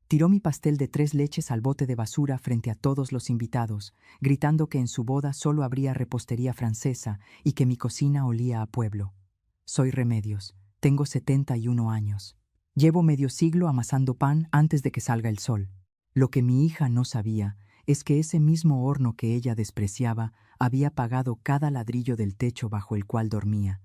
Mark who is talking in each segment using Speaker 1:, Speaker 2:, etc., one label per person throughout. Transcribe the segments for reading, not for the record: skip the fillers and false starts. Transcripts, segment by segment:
Speaker 1: Tiró mi pastel de 3 leches al bote de basura frente a todos los invitados, gritando que en su boda solo habría repostería francesa y que mi cocina olía a pueblo. Soy Remedios, tengo 71 años. Llevo medio siglo amasando pan antes de que salga el sol. Lo que mi hija no sabía es que ese mismo horno que ella despreciaba había pagado cada ladrillo del techo bajo el cual dormía.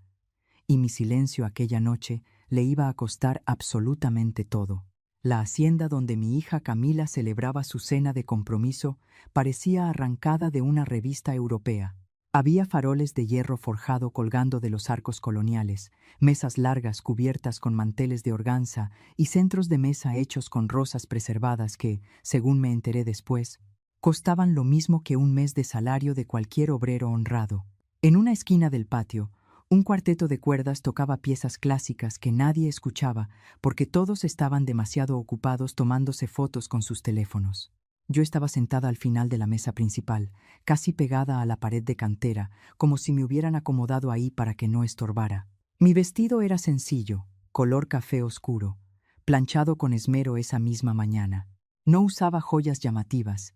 Speaker 1: Y mi silencio aquella noche le iba a costar absolutamente todo. La hacienda donde mi hija Camila celebraba su cena de compromiso parecía arrancada de una revista europea. Había faroles de hierro forjado colgando de los arcos coloniales, mesas largas cubiertas con manteles de organza y centros de mesa hechos con rosas preservadas que, según me enteré después, costaban lo mismo que un mes de salario de cualquier obrero honrado. En una esquina del patio, un cuarteto de cuerdas tocaba piezas clásicas que nadie escuchaba porque todos estaban demasiado ocupados tomándose fotos con sus teléfonos. Yo estaba sentada al final de la mesa principal, casi pegada a la pared de cantera, como si me hubieran acomodado ahí para que no estorbara. Mi vestido era sencillo, color café oscuro, planchado con esmero esa misma mañana. No usaba joyas llamativas,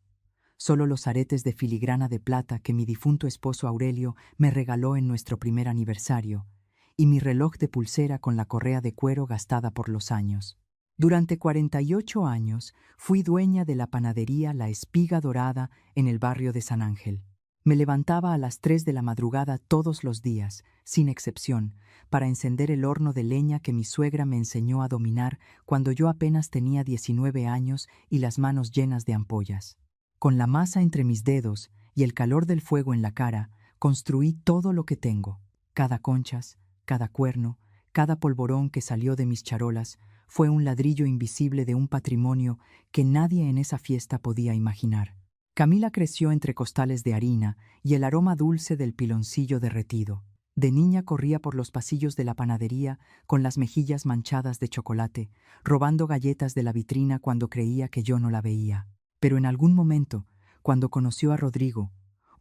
Speaker 1: solo los aretes de filigrana de plata que mi difunto esposo Aurelio me regaló en nuestro primer aniversario, y mi reloj de pulsera con la correa de cuero gastada por los años. Durante 48 años fui dueña de la panadería La Espiga Dorada en el barrio de San Ángel. Me levantaba a las 3 de la madrugada todos los días, sin excepción, para encender el horno de leña que mi suegra me enseñó a dominar cuando yo apenas tenía 19 años y las manos llenas de ampollas. Con la masa entre mis dedos y el calor del fuego en la cara, construí todo lo que tengo. Cada conchas, cada cuerno, cada polvorón que salió de mis charolas fue un ladrillo invisible de un patrimonio que nadie en esa fiesta podía imaginar. Camila creció entre costales de harina y el aroma dulce del piloncillo derretido. De niña corría por los pasillos de la panadería con las mejillas manchadas de chocolate, robando galletas de la vitrina cuando creía que yo no la veía. Pero en algún momento, cuando conoció a Rodrigo,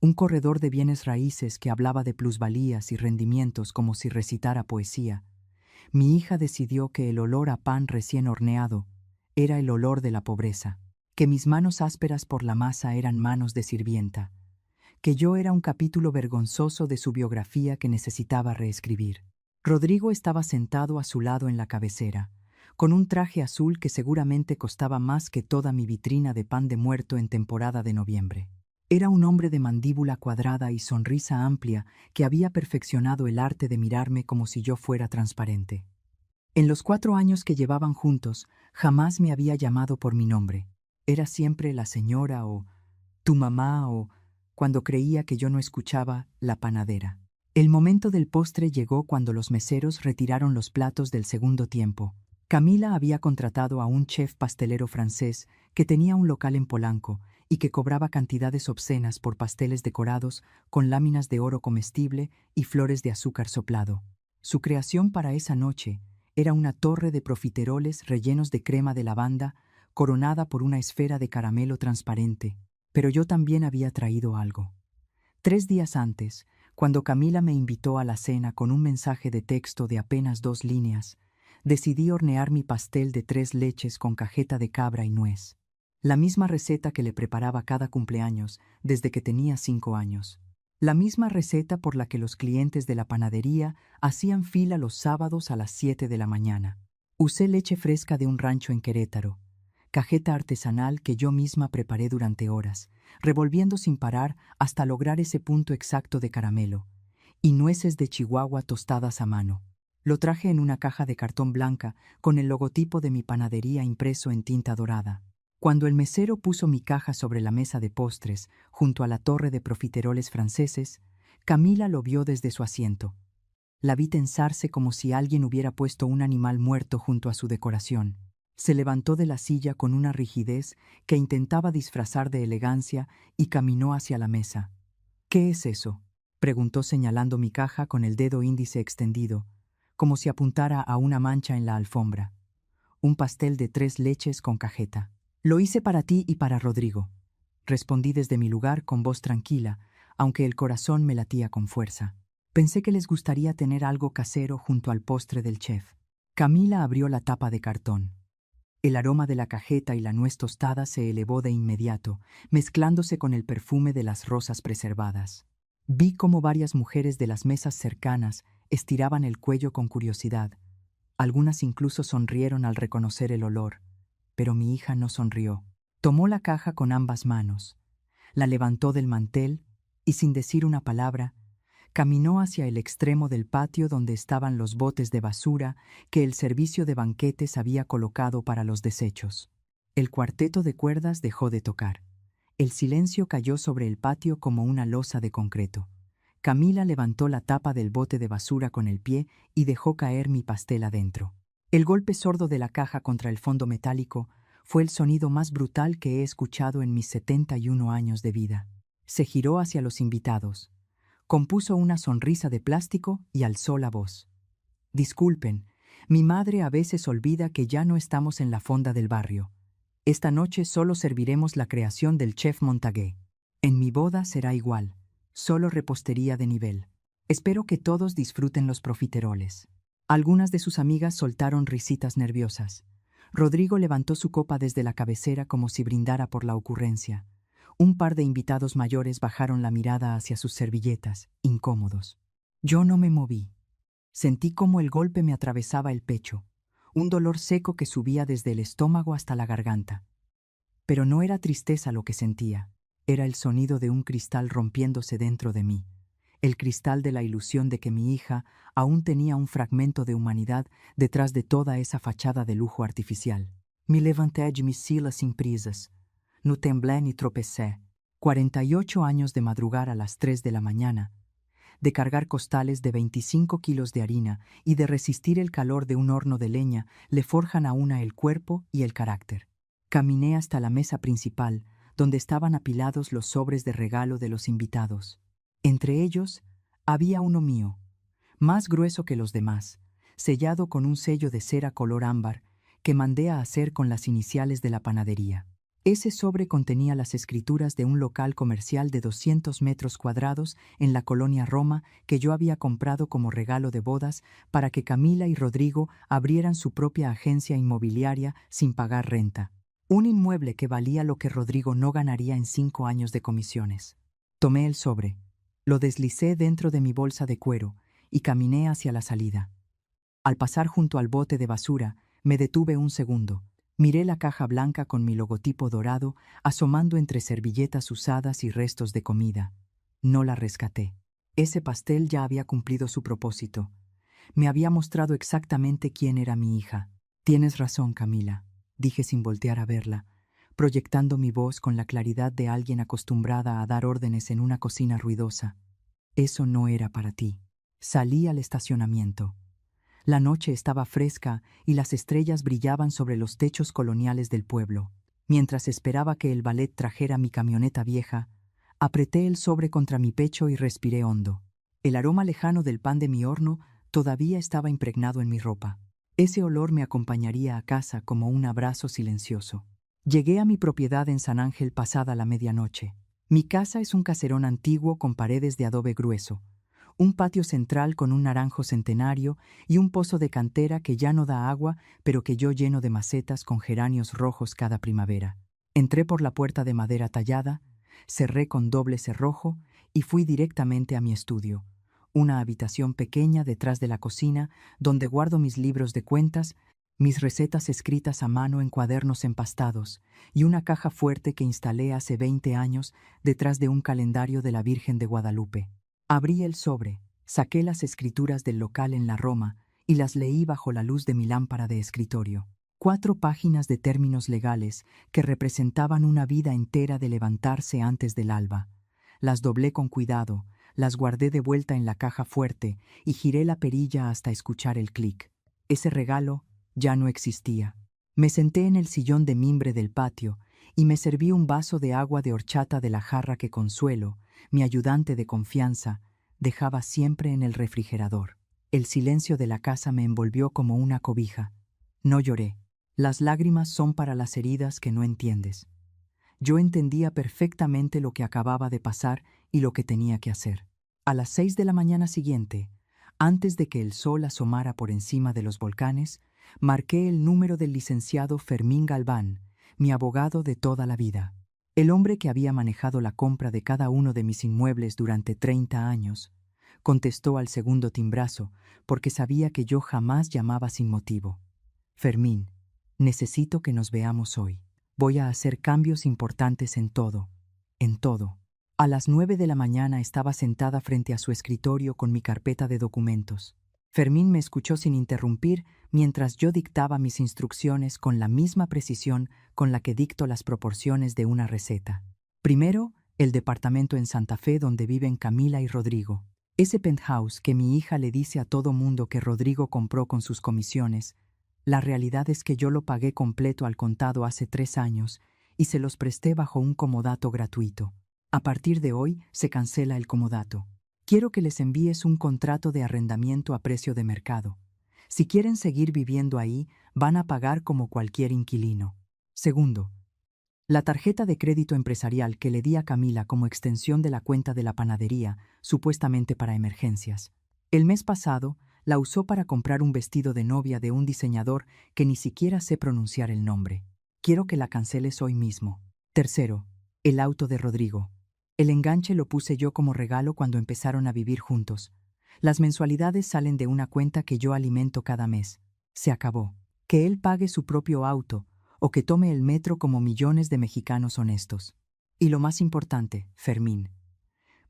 Speaker 1: un corredor de bienes raíces que hablaba de plusvalías y rendimientos como si recitara poesía, mi hija decidió que el olor a pan recién horneado era el olor de la pobreza, que mis manos ásperas por la masa eran manos de sirvienta, que yo era un capítulo vergonzoso de su biografía que necesitaba reescribir. Rodrigo estaba sentado a su lado en la cabecera, con un traje azul que seguramente costaba más que toda mi vitrina de pan de muerto en temporada de noviembre. Era un hombre de mandíbula cuadrada y sonrisa amplia que había perfeccionado el arte de mirarme como si yo fuera transparente. En los 4 años que llevaban juntos, jamás me había llamado por mi nombre. Era siempre la señora o tu mamá o, cuando creía que yo no escuchaba, la panadera. El momento del postre llegó cuando los meseros retiraron los platos del segundo tiempo. Camila había contratado a un chef pastelero francés que tenía un local en Polanco y que cobraba cantidades obscenas por pasteles decorados con láminas de oro comestible y flores de azúcar soplado. Su creación para esa noche era una torre de profiteroles rellenos de crema de lavanda coronada por una esfera de caramelo transparente, pero yo también había traído algo. 3 días antes, cuando Camila me invitó a la cena con un mensaje de texto de apenas 2 líneas, decidí hornear mi pastel de 3 leches con cajeta de cabra y nuez. La misma receta que le preparaba cada cumpleaños desde que tenía 5 años. La misma receta por la que los clientes de la panadería hacían fila los sábados a las 7 de la mañana. Usé leche fresca de un rancho en Querétaro, cajeta artesanal que yo misma preparé durante horas, revolviendo sin parar hasta lograr ese punto exacto de caramelo, y nueces de Chihuahua tostadas a mano. Lo traje en una caja de cartón blanca con el logotipo de mi panadería impreso en tinta dorada. Cuando el mesero puso mi caja sobre la mesa de postres, junto a la torre de profiteroles franceses, Camila lo vio desde su asiento. La vi tensarse como si alguien hubiera puesto un animal muerto junto a su decoración. Se levantó de la silla con una rigidez que intentaba disfrazar de elegancia y caminó hacia la mesa. «¿Qué es eso?», preguntó señalando mi caja con el dedo índice extendido, como si apuntara a una mancha en la alfombra. «Un pastel de 3 leches con cajeta». «Lo hice para ti y para Rodrigo», respondí desde mi lugar con voz tranquila, aunque el corazón me latía con fuerza. Pensé que les gustaría tener algo casero junto al postre del chef. Camila abrió la tapa de cartón. El aroma de la cajeta y la nuez tostada se elevó de inmediato, mezclándose con el perfume de las rosas preservadas. Vi cómo varias mujeres de las mesas cercanas estiraban el cuello con curiosidad. Algunas incluso sonrieron al reconocer el olor, pero mi hija no sonrió. Tomó la caja con ambas manos, la levantó del mantel y, sin decir una palabra, caminó hacia el extremo del patio donde estaban los botes de basura que el servicio de banquetes había colocado para los desechos. El cuarteto de cuerdas dejó de tocar. El silencio cayó sobre el patio como una losa de concreto. Camila levantó la tapa del bote de basura con el pie y dejó caer mi pastel adentro. El golpe sordo de la caja contra el fondo metálico fue el sonido más brutal que he escuchado en mis 71 años de vida. Se giró hacia los invitados. Compuso una sonrisa de plástico y alzó la voz. Disculpen, mi madre a veces olvida que ya no estamos en la fonda del barrio. Esta noche solo serviremos la creación del chef Montagué. En mi boda será igual, solo repostería de nivel. Espero que todos disfruten los profiteroles. Algunas de sus amigas soltaron risitas nerviosas. Rodrigo levantó su copa desde la cabecera como si brindara por la ocurrencia. Un par de invitados mayores bajaron la mirada hacia sus servilletas, incómodos. Yo no me moví. Sentí como el golpe me atravesaba el pecho, un dolor seco que subía desde el estómago hasta la garganta. Pero no era tristeza lo que sentía, era el sonido de un cristal rompiéndose dentro de mí, el cristal de la ilusión de que mi hija aún tenía un fragmento de humanidad detrás de toda esa fachada de lujo artificial. Me levanté de mi silla sin prisas. No temblé ni tropecé. 48 años de madrugar a las 3 de la mañana, de cargar costales de 25 kilos de harina y de resistir el calor de un horno de leña le forjan a una el cuerpo y el carácter. Caminé hasta la mesa principal, donde estaban apilados los sobres de regalo de los invitados. Entre ellos había uno mío, más grueso que los demás, sellado con un sello de cera color ámbar que mandé a hacer con las iniciales de la panadería. Ese sobre contenía las escrituras de un local comercial de 200 metros cuadrados en la colonia Roma que yo había comprado como regalo de bodas para que Camila y Rodrigo abrieran su propia agencia inmobiliaria sin pagar renta. Un inmueble que valía lo que Rodrigo no ganaría en 5 años de comisiones. Tomé el sobre, lo deslicé dentro de mi bolsa de cuero y caminé hacia la salida. Al pasar junto al bote de basura, me detuve un segundo. Miré la caja blanca con mi logotipo dorado asomando entre servilletas usadas y restos de comida. No la rescaté. Ese pastel ya había cumplido su propósito. Me había mostrado exactamente quién era mi hija. Tienes razón, Camila, dije sin voltear a verla, proyectando mi voz con la claridad de alguien acostumbrada a dar órdenes en una cocina ruidosa. Eso no era para ti. Salí al estacionamiento. La noche estaba fresca y las estrellas brillaban sobre los techos coloniales del pueblo. Mientras esperaba que el valet trajera mi camioneta vieja, apreté el sobre contra mi pecho y respiré hondo. El aroma lejano del pan de mi horno todavía estaba impregnado en mi ropa. Ese olor me acompañaría a casa como un abrazo silencioso. Llegué a mi propiedad en San Ángel pasada la medianoche. Mi casa es un caserón antiguo con paredes de adobe grueso, un patio central con un naranjo centenario y un pozo de cantera que ya no da agua, pero que yo lleno de macetas con geranios rojos cada primavera. Entré por la puerta de madera tallada, cerré con doble cerrojo y fui directamente a mi estudio, una habitación pequeña detrás de la cocina donde guardo mis libros de cuentas, mis recetas escritas a mano en cuadernos empastados y una caja fuerte que instalé hace 20 años detrás de un calendario de la Virgen de Guadalupe. Abrí el sobre, saqué las escrituras del local en la Roma y las leí bajo la luz de mi lámpara de escritorio. 4 páginas de términos legales que representaban una vida entera de levantarse antes del alba. Las doblé con cuidado, las guardé de vuelta en la caja fuerte y giré la perilla hasta escuchar el clic. Ese regalo ya no existía. Me senté en el sillón de mimbre del patio y me serví un vaso de agua de horchata de la jarra que Consuelo, mi ayudante de confianza, dejaba siempre en el refrigerador. El silencio de la casa me envolvió como una cobija. No lloré. Las lágrimas son para las heridas que no entiendes. Yo entendía perfectamente lo que acababa de pasar y lo que tenía que hacer. A las 6 de la mañana siguiente, antes de que el sol asomara por encima de los volcanes, Marqué el número del licenciado Fermín Galván, mi abogado de toda la vida. El hombre que había manejado la compra de cada uno de mis inmuebles durante 30 años, contestó al segundo timbrazo, porque sabía que yo jamás llamaba sin motivo. Fermín, necesito que nos veamos hoy. Voy a hacer cambios importantes en todo, en todo. A las 9 de la mañana estaba sentada frente a su escritorio con mi carpeta de documentos. Fermín me escuchó sin interrumpir mientras yo dictaba mis instrucciones con la misma precisión con la que dicto las proporciones de una receta. Primero, el departamento en Santa Fe donde viven Camila y Rodrigo. Ese penthouse que mi hija le dice a todo mundo que Rodrigo compró con sus comisiones, la realidad es que yo lo pagué completo al contado hace 3 años y se los presté bajo un comodato gratuito. A partir de hoy se cancela el comodato. Quiero que les envíes un contrato de arrendamiento a precio de mercado. Si quieren seguir viviendo ahí, van a pagar como cualquier inquilino. Segundo, la tarjeta de crédito empresarial que le di a Camila como extensión de la cuenta de la panadería, supuestamente para emergencias. El mes pasado, la usó para comprar un vestido de novia de un diseñador que ni siquiera sé pronunciar el nombre. Quiero que la canceles hoy mismo. Tercero, el auto de Rodrigo. El enganche lo puse yo como regalo cuando empezaron a vivir juntos. Las mensualidades salen de una cuenta que yo alimento cada mes. Se acabó. Que él pague su propio auto o que tome el metro como millones de mexicanos honestos. Y lo más importante, Fermín.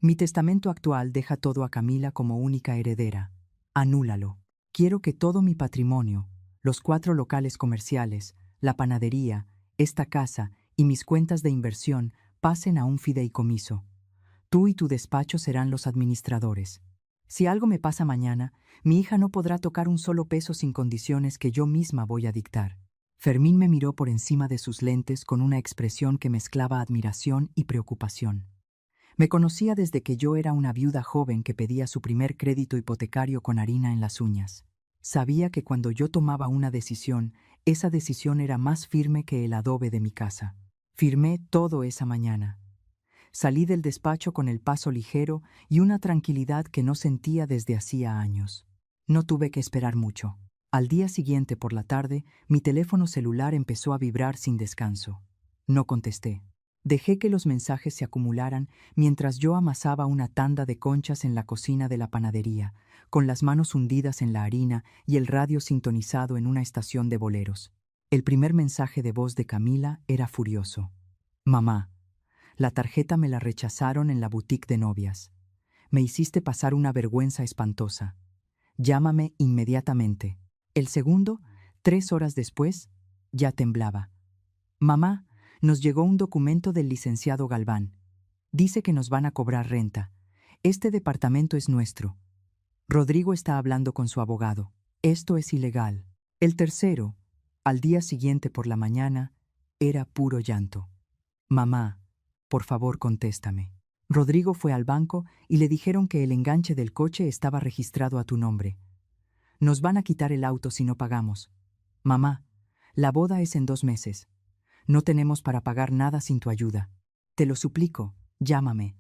Speaker 1: Mi testamento actual deja todo a Camila como única heredera. Anúlalo. Quiero que todo mi patrimonio, los 4 locales comerciales, la panadería, esta casa y mis cuentas de inversión pasen a un fideicomiso. Tú y tu despacho serán los administradores. Si algo me pasa mañana, mi hija no podrá tocar un solo peso sin condiciones que yo misma voy a dictar. Fermín me miró por encima de sus lentes con una expresión que mezclaba admiración y preocupación. Me conocía desde que yo era una viuda joven que pedía su primer crédito hipotecario con harina en las uñas. Sabía que cuando yo tomaba una decisión, esa decisión era más firme que el adobe de mi casa. Firmé todo esa mañana. Salí del despacho con el paso ligero y una tranquilidad que no sentía desde hacía años. No tuve que esperar mucho. Al día siguiente por la tarde, mi teléfono celular empezó a vibrar sin descanso. No contesté. Dejé que los mensajes se acumularan mientras yo amasaba una tanda de conchas en la cocina de la panadería, con las manos hundidas en la harina y el radio sintonizado en una estación de boleros. El primer mensaje de voz de Camila era furioso. Mamá, la tarjeta me la rechazaron en la boutique de novias. Me hiciste pasar una vergüenza espantosa. Llámame inmediatamente. El segundo, 3 horas después, ya temblaba. Mamá, nos llegó un documento del licenciado Galván. Dice que nos van a cobrar renta. Este departamento es nuestro. Rodrigo está hablando con su abogado. Esto es ilegal. El tercero, al día siguiente por la mañana, era puro llanto. Mamá, por favor contéstame. Rodrigo fue al banco y le dijeron que el enganche del coche estaba registrado a tu nombre. Nos van a quitar el auto si no pagamos. Mamá, la boda es en 2 meses. No tenemos para pagar nada sin tu ayuda. Te lo suplico, llámame.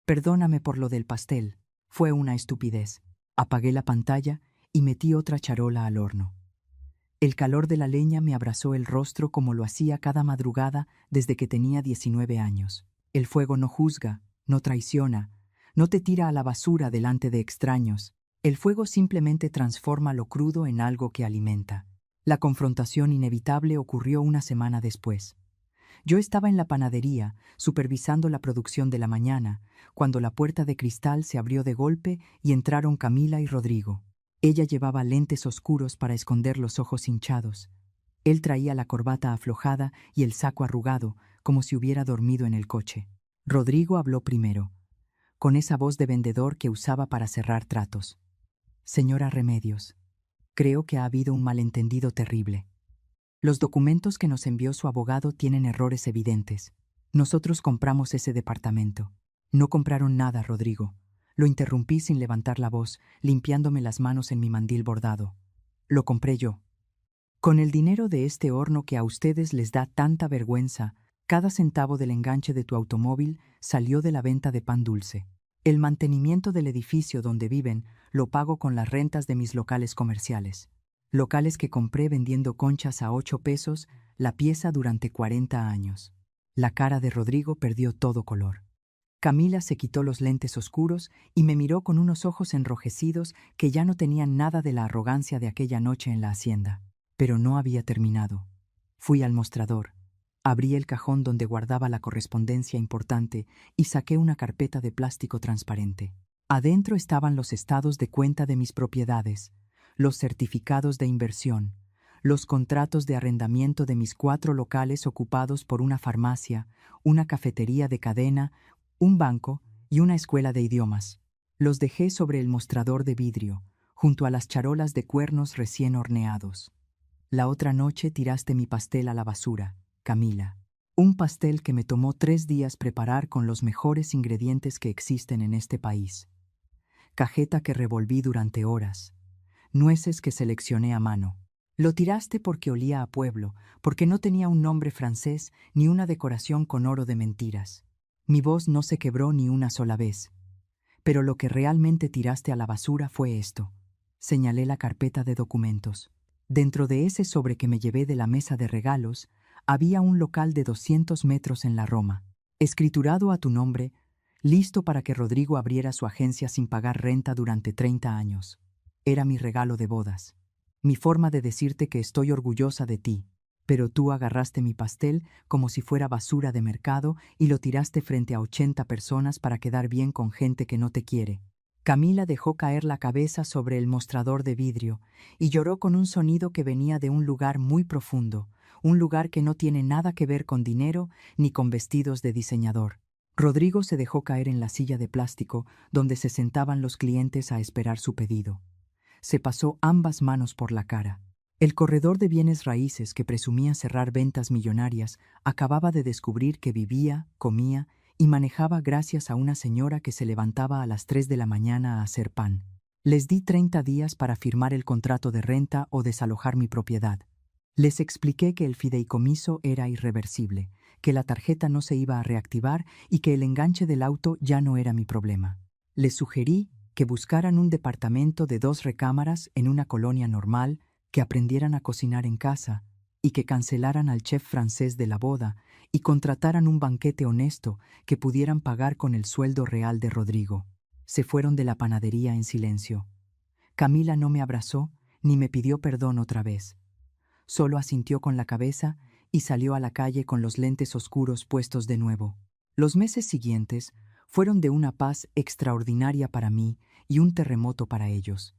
Speaker 1: Perdóname por lo del pastel. Fue una estupidez. Apagué la pantalla y metí otra charola al horno. El calor de la leña me abrazó el rostro como lo hacía cada madrugada desde que tenía 19 años. El fuego no juzga, no traiciona, no te tira a la basura delante de extraños. El fuego simplemente transforma lo crudo en algo que alimenta. La confrontación inevitable ocurrió una semana después. Yo estaba en la panadería, supervisando la producción de la mañana, cuando la puerta de cristal se abrió de golpe y entraron Camila y Rodrigo. Ella llevaba lentes oscuros para esconder los ojos hinchados. Él traía la corbata aflojada y el saco arrugado, como si hubiera dormido en el coche. Rodrigo habló primero, con esa voz de vendedor que usaba para cerrar tratos. Señora Remedios, creo que ha habido un malentendido terrible. Los documentos que nos envió su abogado tienen errores evidentes. Nosotros compramos ese departamento. No compraron nada, Rodrigo. Lo interrumpí sin levantar la voz, limpiándome las manos en mi mandil bordado. Lo compré yo. Con el dinero de este horno que a ustedes les da tanta vergüenza, cada centavo del enganche de tu automóvil salió de la venta de pan dulce. El mantenimiento del edificio donde viven lo pago con las rentas de mis locales comerciales. locales que compré vendiendo conchas a 8 pesos la pieza durante 40 años. La cara de Rodrigo perdió todo color. Camila se quitó los lentes oscuros y me miró con unos ojos enrojecidos que ya no tenían nada de la arrogancia de aquella noche en la hacienda. Pero no había terminado. Fui al mostrador. Abrí el cajón donde guardaba la correspondencia importante y saqué una carpeta de plástico transparente. Adentro estaban los estados de cuenta de mis propiedades, los certificados de inversión, los contratos de arrendamiento de mis 4 locales ocupados por una farmacia, una cafetería de cadena, un banco y una escuela de idiomas. Los dejé sobre el mostrador de vidrio, junto a las charolas de cuernos recién horneados. La otra noche tiraste mi pastel a la basura, Camila. Un pastel que me tomó 3 días preparar con los mejores ingredientes que existen en este país. Cajeta que revolví durante horas. Nueces que seleccioné a mano. Lo tiraste porque olía a pueblo, porque no tenía un nombre francés ni una decoración con oro de mentiras. Mi voz no se quebró ni una sola vez. Pero lo que realmente tiraste a la basura fue esto. Señalé la carpeta de documentos. Dentro de ese sobre que me llevé de la mesa de regalos, había un local de 200 metros en la Roma, escriturado a tu nombre, listo para que Rodrigo abriera su agencia sin pagar renta durante 30 años. Era mi regalo de bodas. Mi forma de decirte que estoy orgullosa de ti. Pero tú agarraste mi pastel como si fuera basura de mercado y lo tiraste frente a 80 personas para quedar bien con gente que no te quiere. Camila dejó caer la cabeza sobre el mostrador de vidrio y lloró con un sonido que venía de un lugar muy profundo, un lugar que no tiene nada que ver con dinero ni con vestidos de diseñador. Rodrigo se dejó caer en la silla de plástico donde se sentaban los clientes a esperar su pedido. Se pasó ambas manos por la cara. El corredor de bienes raíces que presumía cerrar ventas millonarias acababa de descubrir que vivía, comía y manejaba gracias a una señora que se levantaba a las 3 de la mañana a hacer pan. Les di 30 días para firmar el contrato de renta o desalojar mi propiedad. Les expliqué que el fideicomiso era irreversible, que la tarjeta no se iba a reactivar y que el enganche del auto ya no era mi problema. Les sugerí que buscaran un departamento de 2 recámaras en una colonia normal, que aprendieran a cocinar en casa y que cancelaran al chef francés de la boda y contrataran un banquete honesto que pudieran pagar con el sueldo real de Rodrigo. Se fueron de la panadería en silencio. Camila no me abrazó ni me pidió perdón otra vez. Solo asintió con la cabeza y salió a la calle con los lentes oscuros puestos de nuevo. Los meses siguientes fueron de una paz extraordinaria para mí y un terremoto para ellos.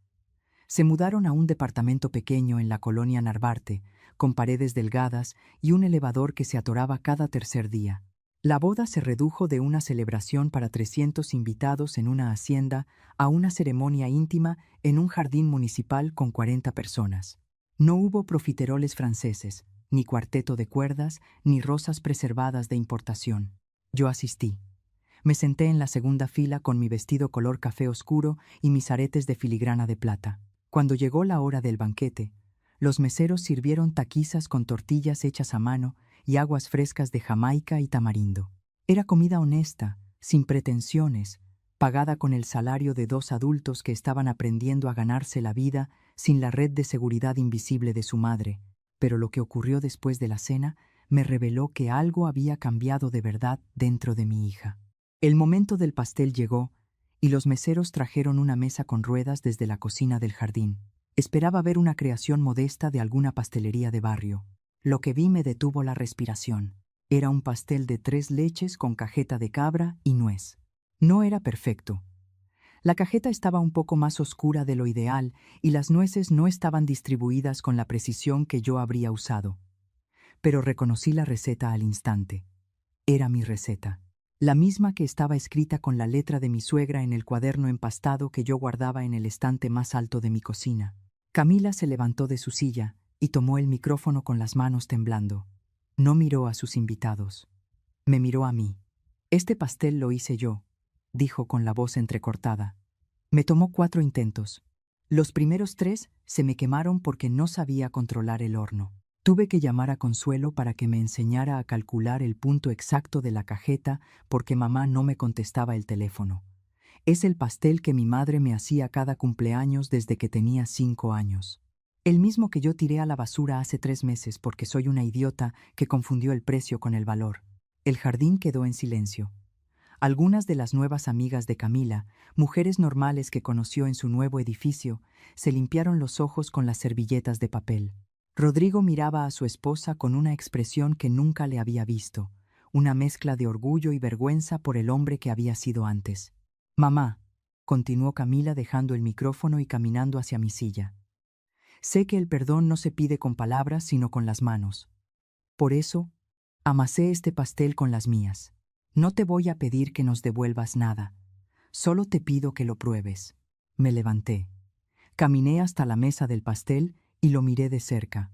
Speaker 1: Se mudaron a un departamento pequeño en la colonia Narvarte, con paredes delgadas y un elevador que se atoraba cada tercer día. La boda se redujo de una celebración para 300 invitados en una hacienda a una ceremonia íntima en un jardín municipal con 40 personas. No hubo profiteroles franceses, ni cuarteto de cuerdas, ni rosas preservadas de importación. Yo asistí. Me senté en la segunda fila con mi vestido color café oscuro y mis aretes de filigrana de plata. Cuando llegó la hora del banquete, los meseros sirvieron taquizas con tortillas hechas a mano y aguas frescas de Jamaica y tamarindo. Era comida honesta, sin pretensiones, pagada con el salario de 2 adultos que estaban aprendiendo a ganarse la vida sin la red de seguridad invisible de su madre. Pero lo que ocurrió después de la cena me reveló que algo había cambiado de verdad dentro de mi hija. El momento del pastel llegó y los meseros trajeron una mesa con ruedas desde la cocina del jardín. Esperaba ver una creación modesta de alguna pastelería de barrio. Lo que vi me detuvo la respiración. Era un pastel de 3 leches con cajeta de cabra y nuez. No era perfecto. La cajeta estaba un poco más oscura de lo ideal y las nueces no estaban distribuidas con la precisión que yo habría usado. Pero reconocí la receta al instante. Era mi receta. La misma que estaba escrita con la letra de mi suegra en el cuaderno empastado que yo guardaba en el estante más alto de mi cocina. Camila se levantó de su silla y tomó el micrófono con las manos temblando. No miró a sus invitados. Me miró a mí. Este pastel lo hice yo, dijo con la voz entrecortada. Me tomó 4 intentos. Los primeros 3 se me quemaron porque no sabía controlar el horno. Tuve que llamar a Consuelo para que me enseñara a calcular el punto exacto de la cajeta porque mamá no me contestaba el teléfono. Es el pastel que mi madre me hacía cada cumpleaños desde que tenía 5 años. El mismo que yo tiré a la basura hace 3 meses porque soy una idiota que confundió el precio con el valor. El jardín quedó en silencio. Algunas de las nuevas amigas de Camila, mujeres normales que conoció en su nuevo edificio, se limpiaron los ojos con las servilletas de papel. Rodrigo miraba a su esposa con una expresión que nunca le había visto, una mezcla de orgullo y vergüenza por el hombre que había sido antes. «Mamá», continuó Camila dejando el micrófono y caminando hacia mi silla. «Sé que el perdón no se pide con palabras sino con las manos. Por eso, amasé este pastel con las mías. No te voy a pedir que nos devuelvas nada. Solo te pido que lo pruebes». Me levanté. Caminé hasta la mesa del pastel y lo miré de cerca.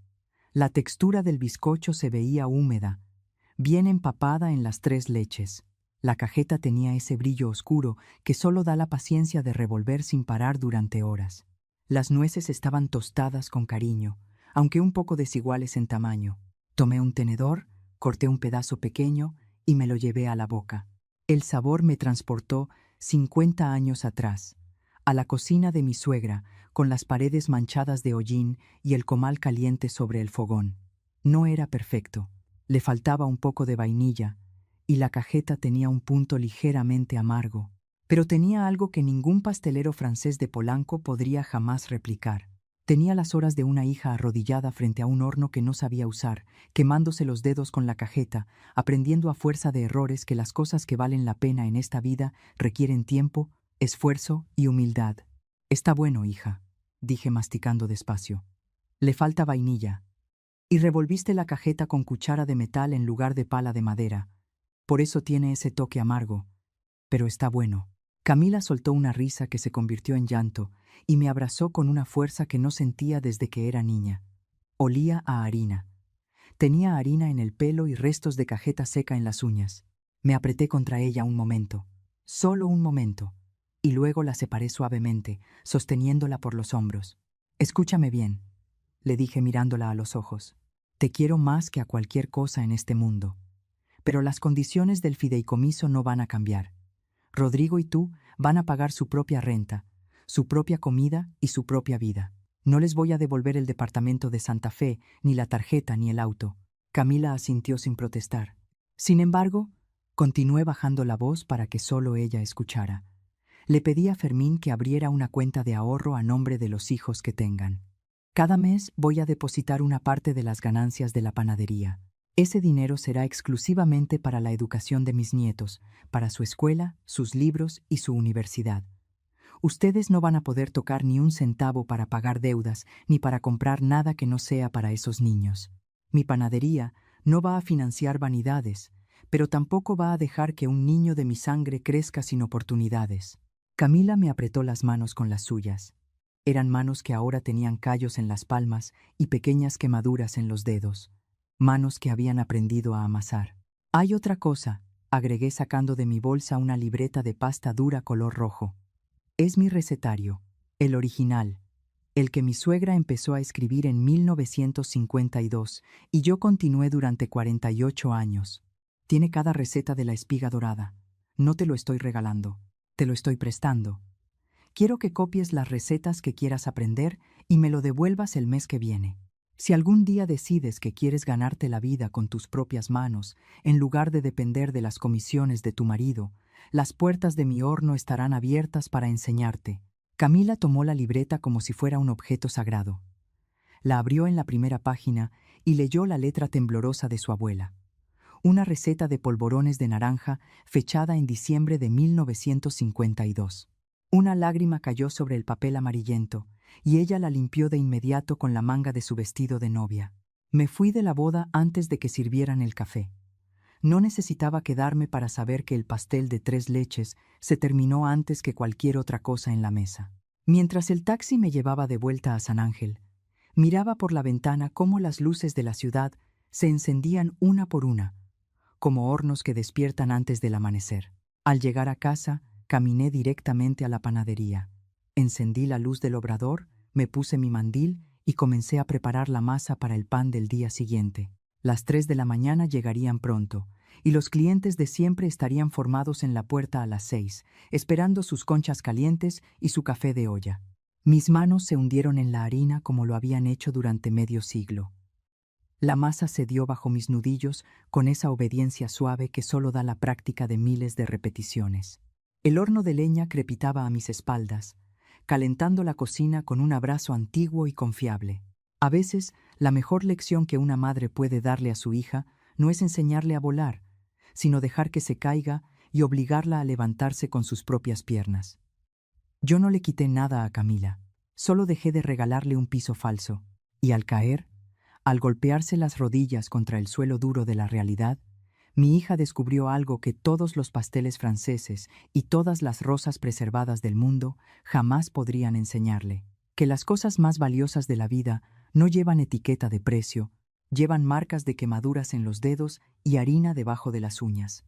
Speaker 1: La textura del bizcocho se veía húmeda, bien empapada en las 3 leches. La cajeta tenía ese brillo oscuro que solo da la paciencia de revolver sin parar durante horas. Las nueces estaban tostadas con cariño, aunque un poco desiguales en tamaño. Tomé un tenedor, corté un pedazo pequeño y me lo llevé a la boca. El sabor me transportó 50 años atrás, a la cocina de mi suegra, con las paredes manchadas de hollín y el comal caliente sobre el fogón. No era perfecto, le faltaba un poco de vainilla, y la cajeta tenía un punto ligeramente amargo, pero tenía algo que ningún pastelero francés de Polanco podría jamás replicar. Tenía las horas de una hija arrodillada frente a un horno que no sabía usar, quemándose los dedos con la cajeta, aprendiendo a fuerza de errores que las cosas que valen la pena en esta vida requieren tiempo, esfuerzo y humildad. «Está bueno, hija», dije masticando despacio. «Le falta vainilla». Y revolviste la cajeta con cuchara de metal en lugar de pala de madera. Por eso tiene ese toque amargo. Pero está bueno. Camila soltó una risa que se convirtió en llanto y me abrazó con una fuerza que no sentía desde que era niña. Olía a harina. Tenía harina en el pelo y restos de cajeta seca en las uñas. Me apreté contra ella un momento. Solo un momento. Y luego la separé suavemente, sosteniéndola por los hombros. «Escúchame bien», le dije mirándola a los ojos. «Te quiero más que a cualquier cosa en este mundo. Pero las condiciones del fideicomiso no van a cambiar. Rodrigo y tú van a pagar su propia renta, su propia comida y su propia vida. No les voy a devolver el departamento de Santa Fe, ni la tarjeta, ni el auto». Camila asintió sin protestar. Sin embargo, continué bajando la voz para que solo ella escuchara. Le pedí a Fermín que abriera una cuenta de ahorro a nombre de los hijos que tengan. Cada mes voy a depositar una parte de las ganancias de la panadería. Ese dinero será exclusivamente para la educación de mis nietos, para su escuela, sus libros y su universidad. Ustedes no van a poder tocar ni un centavo para pagar deudas, ni para comprar nada que no sea para esos niños. Mi panadería no va a financiar vanidades, pero tampoco va a dejar que un niño de mi sangre crezca sin oportunidades. Camila me apretó las manos con las suyas. Eran manos que ahora tenían callos en las palmas y pequeñas quemaduras en los dedos. Manos que habían aprendido a amasar. «Hay otra cosa», agregué sacando de mi bolsa una libreta de pasta dura color rojo. «Es mi recetario, el original, el que mi suegra empezó a escribir en 1952 y yo continué durante 48 años. Tiene cada receta de la espiga dorada. No te lo estoy regalando, te lo estoy prestando. Quiero que copies las recetas que quieras aprender y me lo devuelvas el mes que viene. Si algún día decides que quieres ganarte la vida con tus propias manos, en lugar de depender de las comisiones de tu marido, las puertas de mi horno estarán abiertas para enseñarte». Camila tomó la libreta como si fuera un objeto sagrado. La abrió en la primera página y leyó la letra temblorosa de su abuela. Una receta de polvorones de naranja fechada en diciembre de 1952. Una lágrima cayó sobre el papel amarillento, y ella la limpió de inmediato con la manga de su vestido de novia. Me fui de la boda antes de que sirvieran el café. No necesitaba quedarme para saber que el pastel de 3 leches se terminó antes que cualquier otra cosa en la mesa. Mientras el taxi me llevaba de vuelta a San Ángel, miraba por la ventana cómo las luces de la ciudad se encendían una por una, como hornos que despiertan antes del amanecer. Al llegar a casa, caminé directamente a la panadería. Encendí la luz del obrador, me puse mi mandil y comencé a preparar la masa para el pan del día siguiente. Las 3 de la mañana llegarían pronto, y los clientes de siempre estarían formados en la puerta a las 6, esperando sus conchas calientes y su café de olla. Mis manos se hundieron en la harina como lo habían hecho durante medio siglo. La masa cedió bajo mis nudillos con esa obediencia suave que solo da la práctica de miles de repeticiones. El horno de leña crepitaba a mis espaldas, calentando la cocina con un abrazo antiguo y confiable. A veces, la mejor lección que una madre puede darle a su hija no es enseñarle a volar, sino dejar que se caiga y obligarla a levantarse con sus propias piernas. Yo no le quité nada a Camila, solo dejé de regalarle un piso falso, y al caer, al golpearse las rodillas contra el suelo duro de la realidad, mi hija descubrió algo que todos los pasteles franceses y todas las rosas preservadas del mundo jamás podrían enseñarle, que las cosas más valiosas de la vida no llevan etiqueta de precio, llevan marcas de quemaduras en los dedos y harina debajo de las uñas.